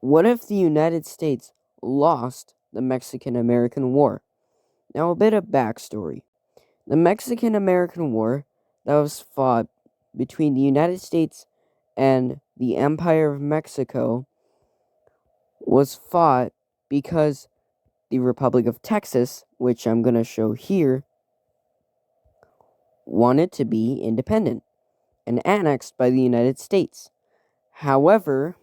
What if the United States lost the Mexican-American War? Now, a bit of backstory. The Mexican-American War that was fought between the United States and the Empire of Mexico was fought because the Republic of Texas, which I'm going to show here, wanted to be independent and annexed by the United States. However,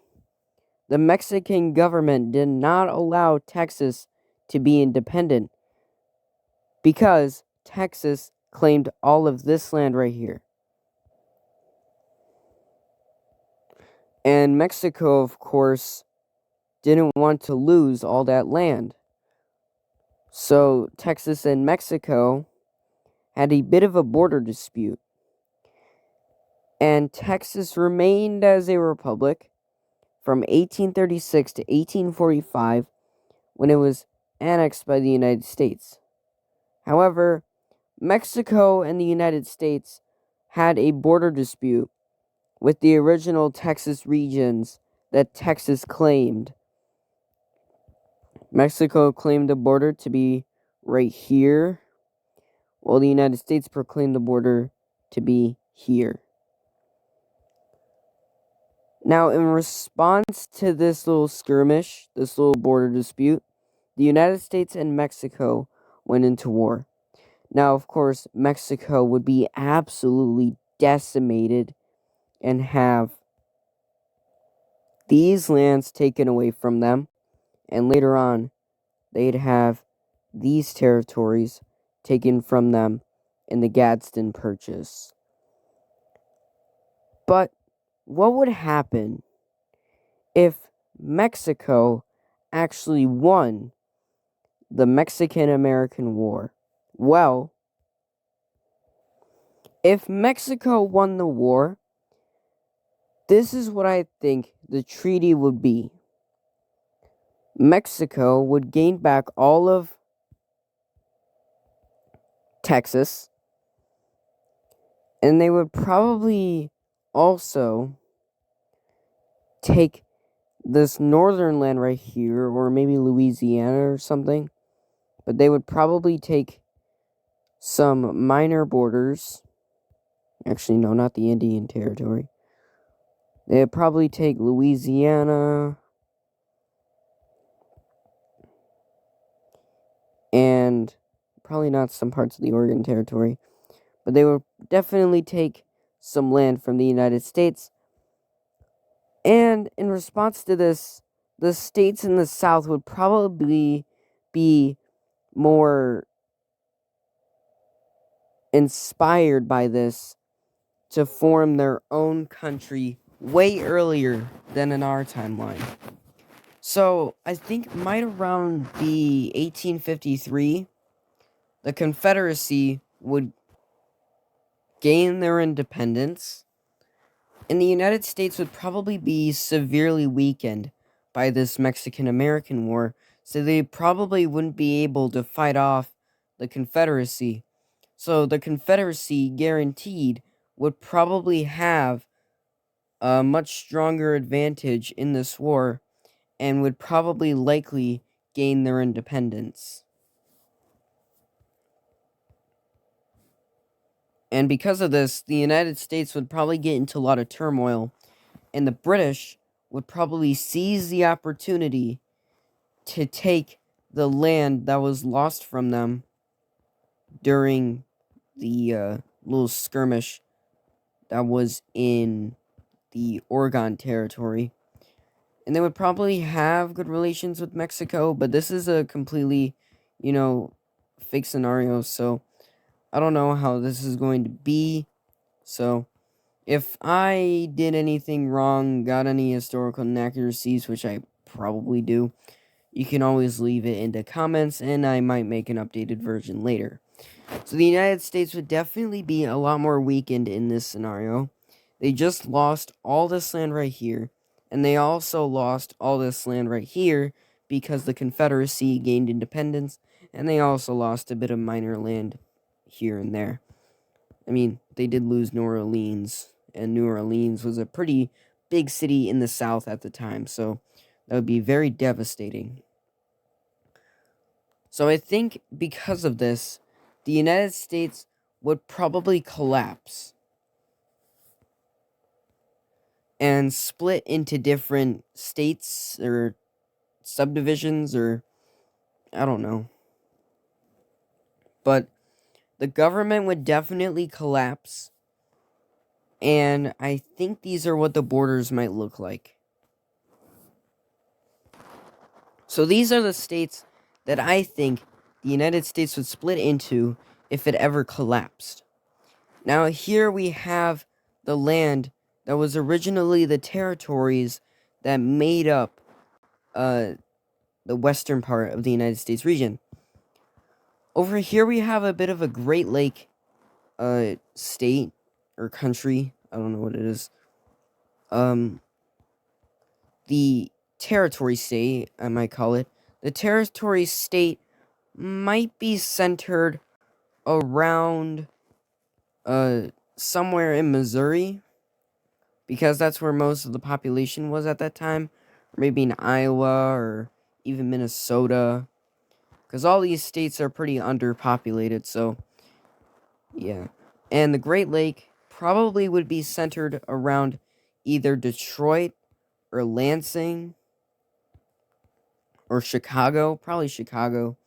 the Mexican government did not allow Texas to be independent because Texas claimed all of this land right here. And Mexico, of course, didn't want to lose all that land. So Texas and Mexico had a bit of a border dispute. And Texas remained as a republic from 1836 to 1845 when it was annexed by the United States. However, Mexico and the United States had a border dispute with the original Texas regions that Texas claimed. Mexico claimed the border to be right here, while the United States proclaimed the border to be here. Now, in response to this little skirmish, this little border dispute, the United States and Mexico went into war. Now, of course, Mexico would be absolutely decimated and have these lands taken away from them, and later on, they'd have these territories taken from them in the Gadsden Purchase. But what would happen if Mexico actually won the Mexican-American War? Well, if Mexico won the war, this is what I think the treaty would be. Mexico would gain back all of Texas, and they would probably also take this northern land right here, or maybe Louisiana or something, but they would probably take some minor borders. Actually, no, not the Indian Territory. They'd probably take Louisiana and probably not some parts of the Oregon Territory, but they would definitely take some land from the United States. And in response to this, the states in the South would probably be more inspired by this to form their own country way earlier than in our timeline. So, I think might around be 1853, the Confederacy would gain their independence, and the United States would probably be severely weakened by this Mexican-American War, so they probably wouldn't be able to fight off the Confederacy. So the Confederacy, guaranteed, would probably have a much stronger advantage in this war and would probably likely gain their independence. And because of this, the United States would probably get into a lot of turmoil, and the British would probably seize the opportunity to take the land that was lost from them during the little skirmish that was in the Oregon Territory. And they would probably have good relations with Mexico, but this is a completely, fake scenario, so I don't know how this is going to be. So, if I did anything wrong, got any historical inaccuracies, which I probably do, you can always leave it in the comments, and I might make an updated version later. So the United States would definitely be a lot more weakened in this scenario. They just lost all this land right here, and they also lost all this land right here because the Confederacy gained independence, and they also lost a bit of minor land here and there. I mean, they did lose New Orleans, and New Orleans was a pretty big city in the South at the time, so That would be very devastating. So I think because of this, the United States would probably collapse and split into different states or subdivisions, or I don't know. But the government would definitely collapse, and I think these are what the borders might look like. So these are the states that I think the United States would split into if it ever collapsed. Now here we have the land that was originally the territories that made up the western part of the United States region. Over here we have a bit of a Great Lake state or country. I don't know what it is. The territory state, I might call it. The territory state might be centered around somewhere in Missouri, because that's where most of the population was at that time, or maybe in Iowa or even Minnesota, because all these states are pretty underpopulated. So yeah, and the Great Lake probably would be centered around either Detroit or Lansing or Chicago, probably Chicago.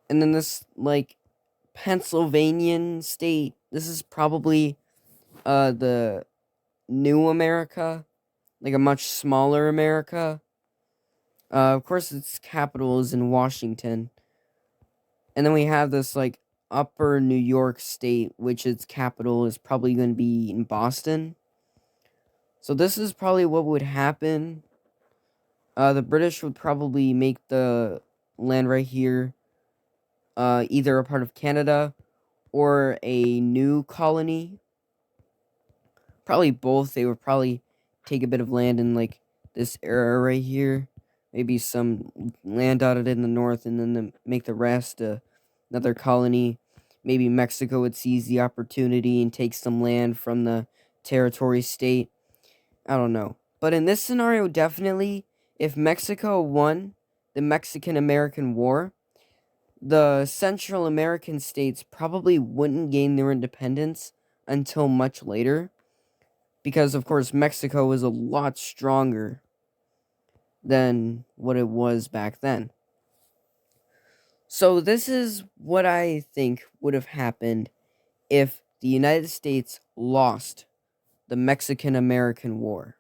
And then this like Pennsylvanian state, this is probably the new America, like a much smaller America. Of course, its capital is in Washington. And then we have this like upper New York state, which its capital is probably going to be in Boston. So this is probably what would happen. The British would probably make the land right here either a part of Canada or a new colony. Probably both. They would probably take a bit of land in like this area right here. Maybe some land dotted in the north, and then make the rest another colony. Maybe Mexico would seize the opportunity and take some land from the territory state. I don't know. But in this scenario, definitely, if Mexico won the Mexican-American War, the Central American states probably wouldn't gain their independence until much later, because, of course, Mexico is a lot stronger than what it was back then. So this is what I think would have happened if the United States lost the Mexican-American War.